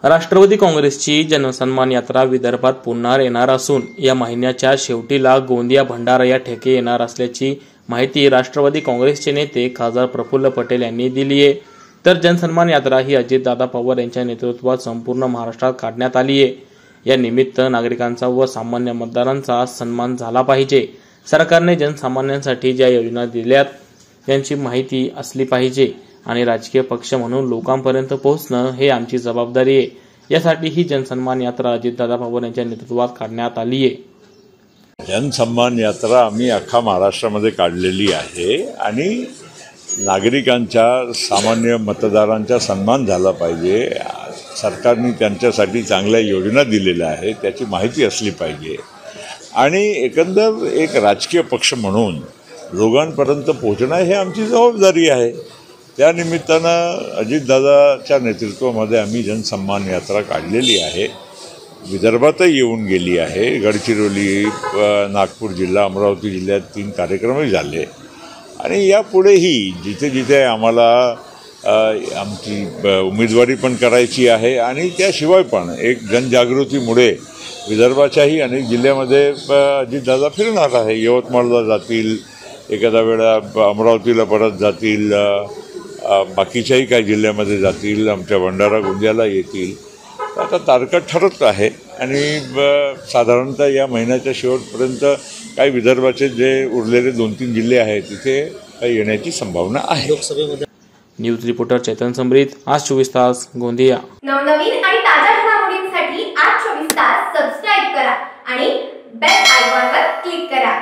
राष्ट्रवादी काँग्रेसची जनसन्मान यात्रा विदर्भात पुन्हा येणार असून या महिन्याच्या शेवटीला गोंदिया भंडारा या ठिकाणी येणार असल्याची माहिती राष्ट्रवादी काँग्रेसचे नेते खासदार प्रफुल्ल पटेल यांनी दिली आहे। तर जनसन्मान यात्रा ही अजितदादा पवार यांच्या नेतृत्वात संपूर्ण महाराष्ट्रात काढण्यात आली आहे। या निमित्त नागरिकांचा व सामान्य मतदारांचा सन्मान झाला पाहिजे। सरकारने जनसामान्यांसाठी ज्या योजना दिल्यात यांची माहिती असली पाहिजे आणि राजकीय पक्ष म्हणून लोकांपर्यंत पोहोचणं हे आमची जबाबदारी आहे। यासाठी ही जनसन्मान यात्रा अजितदादा पवार यांच्या नेतृत्वात काढण्यात आली आहे। जनसन्मान यात्रा आम्ही अख्खा महाराष्ट्रामध्ये काढलेली आहे आणि नागरिकांच्या सामान्य मतदारांचा सन्मान झाला पाहिजे। सरकारने त्यांच्यासाठी चांगल्या योजना दिलेल्या आहेत त्याची माहिती असली पाहिजे आणि एकंदर एक राजकीय पक्ष म्हणून लोकांपर्यंत पोहोचणं हे आमची जबाबदारी आहे। त्या निमित्तानं अजितदादाच्या नेतृत्वामध्ये आम्ही जनसन्मान यात्रा काढलेली आहे। विदर्भातही येऊन गेली आहे। गडचिरोली, नागपूर जिल्हा, अमरावती जिल्ह्यात 3 कार्यक्रमही झाले आणि यापुढेही जिथे जिथे आम्हाला आमची उमेदवारी पण करायची आहे आणि त्याशिवाय पण एक जनजागृतीमुळे विदर्भाच्याही अनेक जिल्ह्यामध्ये अजितदादा फिरणार आहे। यवतमाळला जातील, एखादा वेळा अमरावतीला परत जातील, बाकीच्याही काही जिल्ह्यामध्ये जातील, आमच्या भंडारा गोंदियाला येतील। आता तारखा ठरत आहे आणि साधारणतः या महिन्याच्या शेवटपर्यंत काही विदर्भाचे जे उरलेले 2-3 जिल्हे आहेत तिथे येण्याची संभावना आहे। लोकसभेमध्ये न्यूज रिपोर्टर चेतन समरीत, आज 24 तास गोंदिया। नवनवीन आणि ताज्या घडामोडींसाठी आज 24 तास सबस्क्राइब करा आणि बेल आयकॉनवर क्लिक करा।